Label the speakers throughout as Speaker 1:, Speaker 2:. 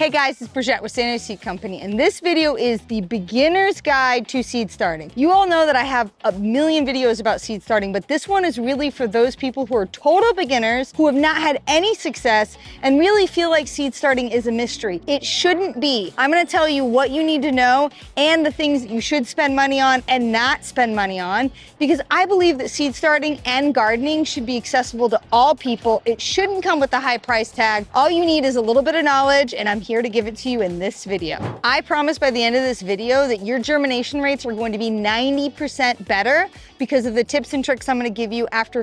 Speaker 1: Hey guys, it's Brigitte with San Seed Company, and this video is the beginner's guide to seed starting. You all know that I have a million videos about seed starting, but this one is really for those people who are total beginners, who have not had any success, and really feel like seed starting is a mystery. It shouldn't be. I'm gonna tell you what you need to know and the things that you should spend money on and not spend money on, because I believe that seed starting and gardening should be accessible to all people. It shouldn't come with a high price tag. All you need is a little bit of knowledge, and I'm here to give it to you in this video. I promise by the end of this video that your germination rates are going to be 90% better because of the tips and tricks I'm gonna give you after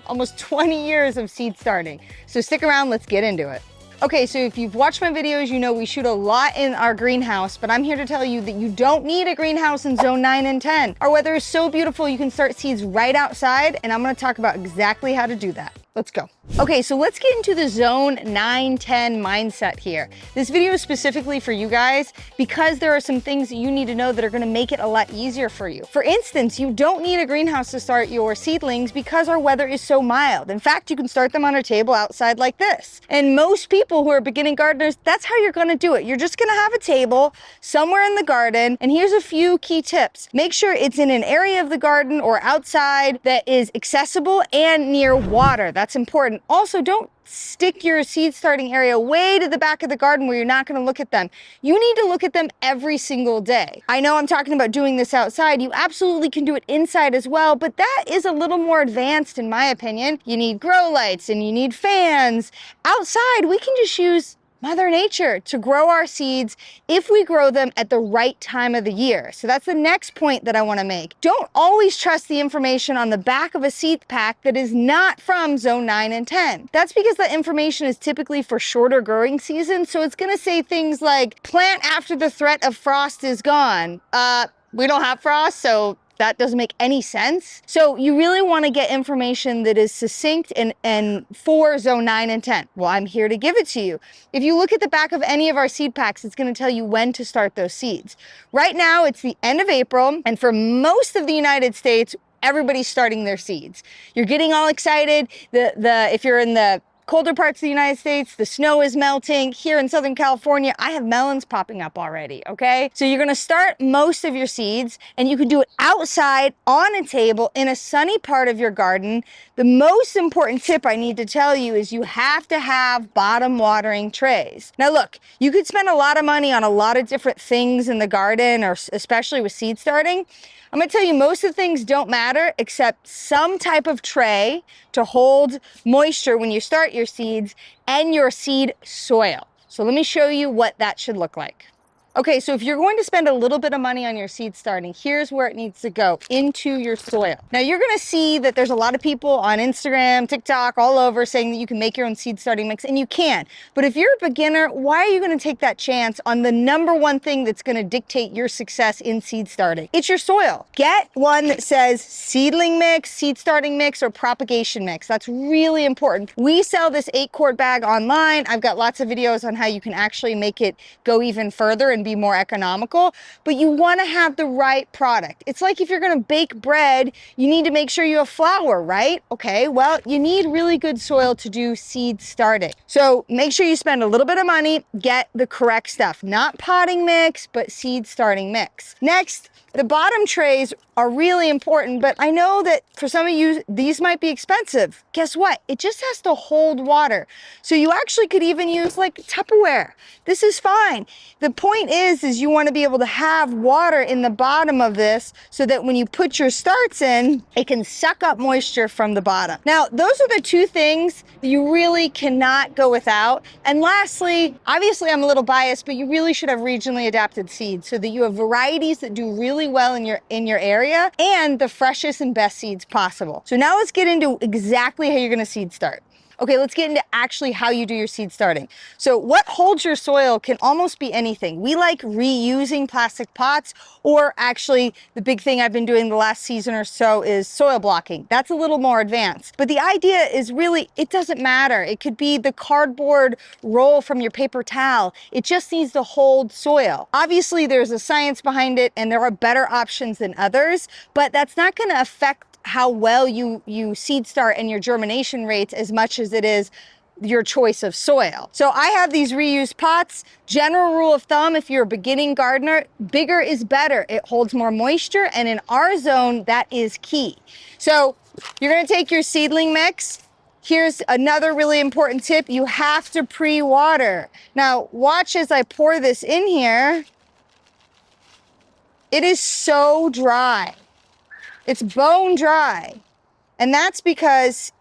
Speaker 1: almost 20 years of seed starting. So stick around, let's get into it. Okay, so if you've watched my videos, you know we shoot a lot in our greenhouse, but I'm here to tell you that you don't need a greenhouse in zone 9 and 10. Our weather is so beautiful, you can start seeds right outside, and I'm gonna talk about exactly how to do that. Let's go. Okay, so let's get into the zone 9-10 mindset here. This video is specifically for you guys because there are some things that you need to know that are gonna make it a lot easier for you. For instance, you don't need a greenhouse to start your seedlings because our weather is so mild. In fact, you can start them on a table outside like this. And most people who are beginning gardeners, that's how you're gonna do it. You're just gonna have a table somewhere in the garden, and here's a few key tips. Make sure it's in an area of the garden or outside that is accessible and near water. That's important. Also, don't stick your seed starting area way to the back of the garden where you're not going to look at them. You need to look at them every single day. I know I'm talking about doing this outside. You absolutely can do it inside as well, but that is a little more advanced in my opinion. You need grow lights and you need fans. Outside, we can just use Mother Nature to grow our seeds if we grow them at the right time of the year. So that's the next point that I want to make. Don't always trust the information on the back of a seed pack that is not from zone 9 and 10. That's because the information is typically for shorter growing seasons. So it's going to say things like plant after the threat of frost is gone. We don't have frost, so that doesn't make any sense. So you really want to get information that is succinct and for zone 9 and 10. Well, I'm here to give it to you. If you look at the back of any of our seed packs, it's going to tell you when to start those seeds. Right now, it's the end of April, and for most of the United States, everybody's starting their seeds. You're getting all excited. If you're in the colder parts of the United States, the snow is melting. Here in Southern California, I have melons popping up already, okay? So you're gonna start most of your seeds, and you can do it outside on a table in a sunny part of your garden. The most important tip I need to tell you is you have to have bottom watering trays. Now look, you could spend a lot of money on a lot of different things in the garden, or especially with seed starting. I'm gonna tell you most of the things don't matter except some type of tray to hold moisture when you start your seeds and your seed soil. So let me show you what that should look like. Okay, so if you're going to spend a little bit of money on your seed starting, here's where it needs to go, into your soil. Now you're gonna see that there's a lot of people on Instagram, TikTok, all over saying that you can make your own seed starting mix, and you can. But if you're a beginner, why are you gonna take that chance on the number one thing that's gonna dictate your success in seed starting? It's your soil. Get one that says seedling mix, seed starting mix, or propagation mix. That's really important. We sell this 8-quart bag online. I've got lots of videos on how you can actually make it go even further and be more economical, but you want to have the right product. It's like if you're going to bake bread, you need to make sure you have flour, right? Okay, well, you need really good soil to do seed starting. So make sure you spend a little bit of money, get the correct stuff, not potting mix, but seed starting mix. Next, the bottom trays are really important, but I know that for some of you, these might be expensive. Guess what? It just has to hold water. So you actually could even use like Tupperware. This is fine. The point is you want to be able to have water in the bottom of this so that when you put your starts in, it can suck up moisture from the bottom. Now, those are the two things that you really cannot go without. And lastly, obviously I'm a little biased, but you really should have regionally adapted seeds so that you have varieties that do really well in your area and the freshest and best seeds possible. So now let's get into exactly how you're gonna seed start. Okay, let's get into actually how you do your seed starting. So what holds your soil can almost be anything. We like reusing plastic pots, or actually the big thing I've been doing the last season or so is soil blocking. That's a little more advanced. But the idea is really, it doesn't matter. It could be the cardboard roll from your paper towel. It just needs to hold soil. Obviously there's a science behind it and there are better options than others, but that's not gonna affect how well you seed start and your germination rates as much as it is your choice of soil. So I have these reused pots. General rule of thumb, if you're a beginning gardener, bigger is better. It holds more moisture, and in our zone, that is key. So you're gonna take your seedling mix. Here's another really important tip. You have to pre-water. Now, watch as I pour this in here. It is so dry. It's bone dry. And that's because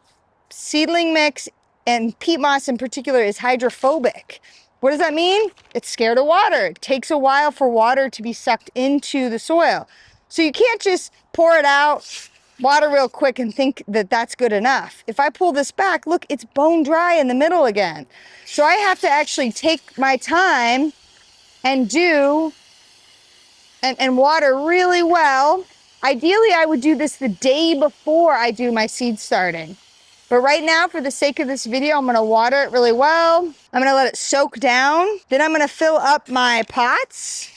Speaker 1: seedling mix and peat moss in particular is hydrophobic. What does that mean? It's scared of water. It takes a while for water to be sucked into the soil. So you can't just pour it out, water real quick and think that that's good enough. If I pull this back, look, it's bone dry in the middle again. So I have to actually take my time and water really well. Ideally, I would do this the day before I do my seed starting. But right now, for the sake of this video, I'm gonna water it really well. I'm gonna let it soak down. Then I'm gonna fill up my pots.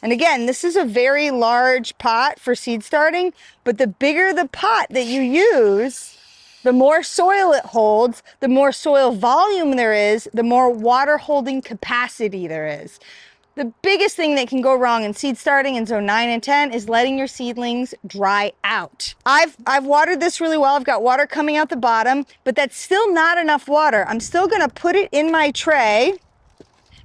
Speaker 1: And again, this is a very large pot for seed starting, but the bigger the pot that you use, the more soil it holds, the more soil volume there is, the more water holding capacity there is. The biggest thing that can go wrong in seed starting in zone 9 and 10 is letting your seedlings dry out. I've watered this really well. I've got water coming out the bottom, but that's still not enough water. I'm still gonna put it in my tray.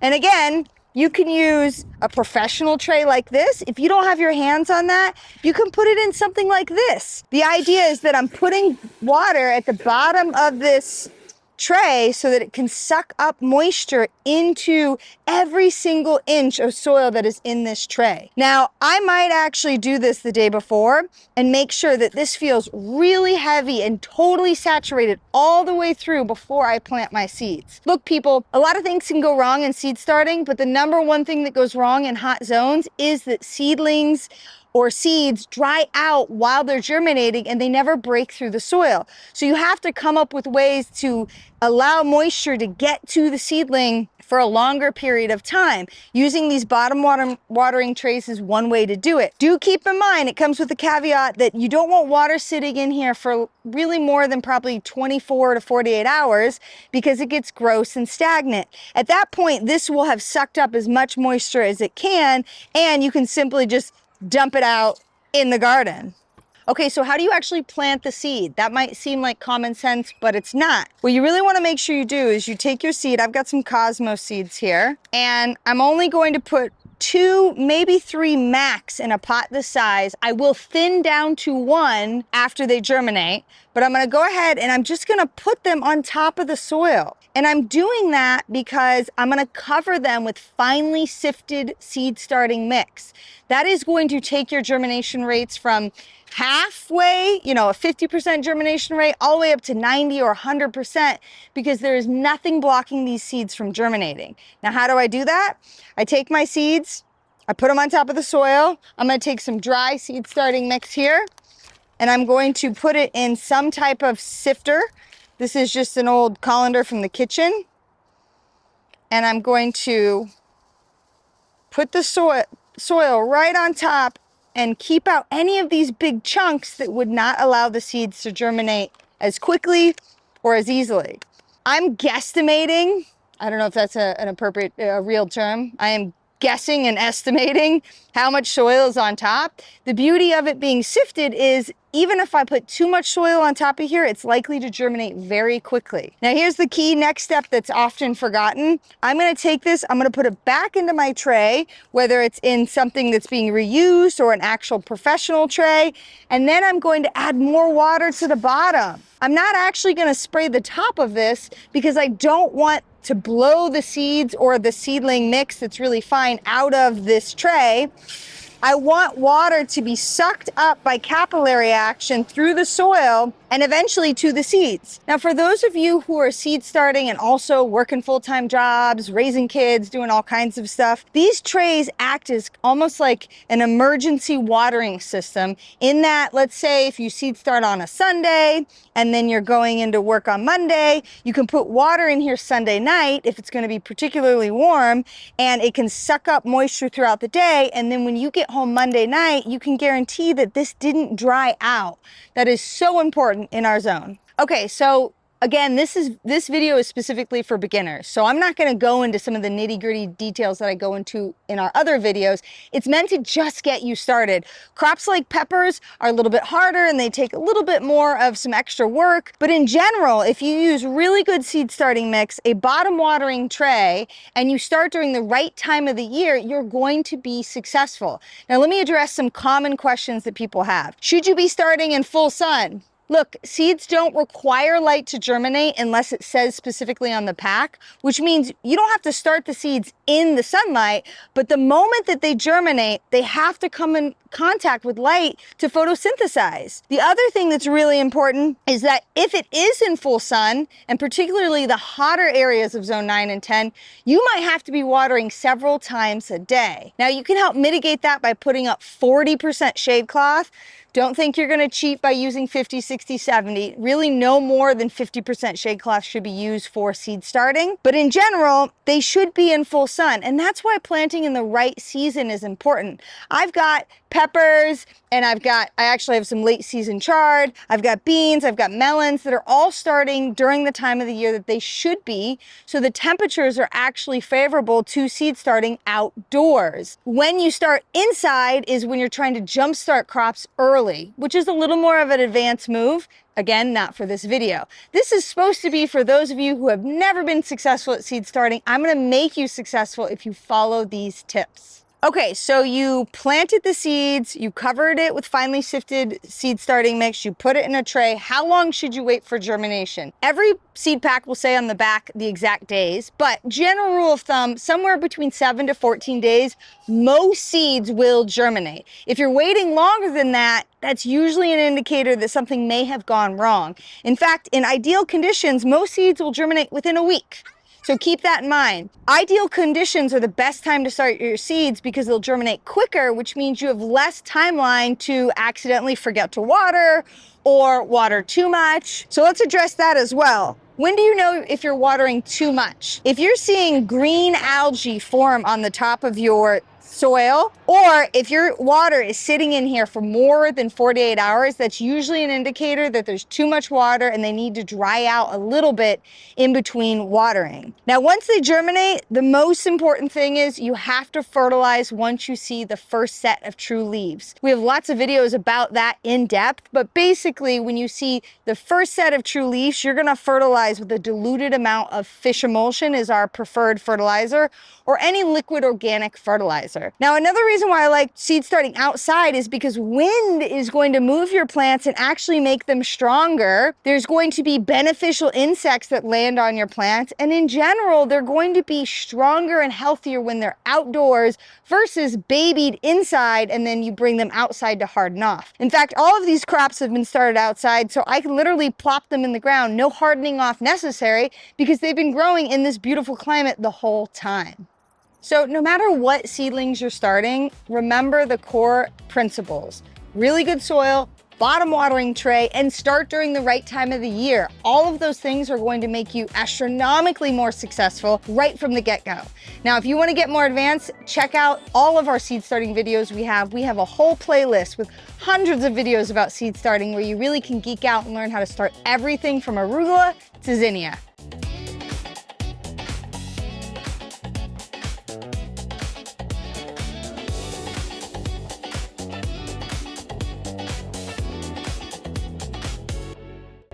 Speaker 1: And again, you can use a professional tray like this. If you don't have your hands on that, you can put it in something like this. The idea is that I'm putting water at the bottom of this tray so that it can suck up moisture into every single inch of soil that is in this tray. Now, I might actually do this the day before and make sure that this feels really heavy and totally saturated all the way through before I plant my seeds. Look, people, a lot of things can go wrong in seed starting, but the number one thing that goes wrong in hot zones is that seedlings or seeds dry out while they're germinating and they never break through the soil. So you have to come up with ways to allow moisture to get to the seedling for a longer period of time. Using these bottom watering trays is one way to do it. Do keep in mind, it comes with a caveat that you don't want water sitting in here for really more than probably 24 to 48 hours because it gets gross and stagnant. At that point, this will have sucked up as much moisture as it can, and you can simply just dump it out in the garden. Okay, so how do you actually plant the seed? That might seem like common sense, but it's not. What you really wanna make sure you do is you take your seed. I've got some Cosmos seeds here, and I'm only going to put 2, maybe 3 max in a pot this size. I will thin down to 1 after they germinate, but I'm gonna go ahead and I'm just gonna put them on top of the soil. And I'm doing that because I'm gonna cover them with finely sifted seed starting mix. That is going to take your germination rates from halfway, a 50% germination rate, all the way up to 90 or 100% because there is nothing blocking these seeds from germinating. Now, how do I do that? I take my seeds, I put them on top of the soil. I'm gonna take some dry seed starting mix here, and I'm going to put it in some type of sifter. This is just an old colander from the kitchen. And I'm going to put the soil right on top and keep out any of these big chunks that would not allow the seeds to germinate as quickly or as easily. I'm guesstimating, I don't know if that's an appropriate, real term. I am guessing and estimating how much soil is on top. The beauty of it being sifted is even if I put too much soil on top of here, it's likely to germinate very quickly. Now here's the key next step that's often forgotten. I'm gonna take this, I'm gonna put it back into my tray, whether it's in something that's being reused or an actual professional tray, and then I'm going to add more water to the bottom. I'm not actually gonna spray the top of this because I don't want to blow the seeds or the seedling mix that's really fine out of this tray. I want water to be sucked up by capillary action through the soil and eventually to the seeds. Now, for those of you who are seed starting and also working full-time jobs, raising kids, doing all kinds of stuff, these trays act as almost like an emergency watering system in that, let's say if you seed start on a Sunday and then you're going into work on Monday, you can put water in here Sunday night if it's gonna be particularly warm, and it can suck up moisture throughout the day, and then when you get home Monday night, you can guarantee that this didn't dry out. That is so important in our zone. Okay, so Again, this video is specifically for beginners, so I'm not going to go into some of the nitty-gritty details that I go into in our other videos. It's meant to just get you started. Crops like peppers are a little bit harder and they take a little bit more of some extra work, but in general, if you use really good seed starting mix, a bottom watering tray, and you start during the right time of the year, you're going to be successful. Now, let me address some common questions that people have. Should you be starting in full sun? Look, seeds don't require light to germinate unless it says specifically on the pack, which means you don't have to start the seeds in the sunlight, but the moment that they germinate, they have to come in contact with light to photosynthesize. The other thing that's really important is that if it is in full sun, and particularly the hotter areas of zone 9 and 10, you might have to be watering several times a day. Now, you can help mitigate that by putting up 40% shade cloth. Don't think you're gonna cheat by using 50, 60, 70. Really, no more than 50% shade cloth should be used for seed starting. But in general, they should be in full sun. And that's why planting in the right season is important. I've got peppers, and I actually have some late season chard. I've got beans, I've got melons that are all starting during the time of the year that they should be. So the temperatures are actually favorable to seed starting outdoors. When you start inside is when you're trying to jumpstart crops early, which is a little more of an advanced move. Again, not for this video. This is supposed to be for those of you who have never been successful at seed starting. I'm gonna make you successful if you follow these tips. Okay, so you planted the seeds, you covered it with finely sifted seed starting mix, you put it in a tray. How long should you wait for germination? Every seed pack will say on the back the exact days, but general rule of thumb, somewhere between 7 to 14 days, most seeds will germinate. If you're waiting longer than that, that's usually an indicator that something may have gone wrong. In fact, in ideal conditions, most seeds will germinate within a week. So keep that in mind. Ideal conditions are the best time to start your seeds because they'll germinate quicker, which means you have less timeline to accidentally forget to water or water too much. So let's address that as well. When do you know if you're watering too much? If you're seeing green algae form on the top of your soil, or if your water is sitting in here for more than 48 hours, that's usually an indicator that there's too much water and they need to dry out a little bit in between watering. Now, once they germinate, the most important thing is you have to fertilize once you see the first set of true leaves. We have lots of videos about that in depth, but basically when you see the first set of true leaves, you're gonna fertilize with a diluted amount of fish emulsion is our preferred fertilizer, or any liquid organic fertilizer. Now, another reason why I like seed starting outside is because wind is going to move your plants and actually make them stronger. There's going to be beneficial insects that land on your plants, and in general, they're going to be stronger and healthier when they're outdoors versus babied inside and then you bring them outside to harden off. In fact, all of these crops have been started outside, so I can literally plop them in the ground, no hardening off necessary, because they've been growing in this beautiful climate the whole time. So no matter what seedlings you're starting, remember the core principles. Really good soil, bottom watering tray, and start during the right time of the year. All of those things are going to make you astronomically more successful right from the get-go. Now, if you want to get more advanced, check out all of our seed starting videos we have. We have a whole playlist with hundreds of videos about seed starting where you really can geek out and learn how to start everything from arugula to zinnia.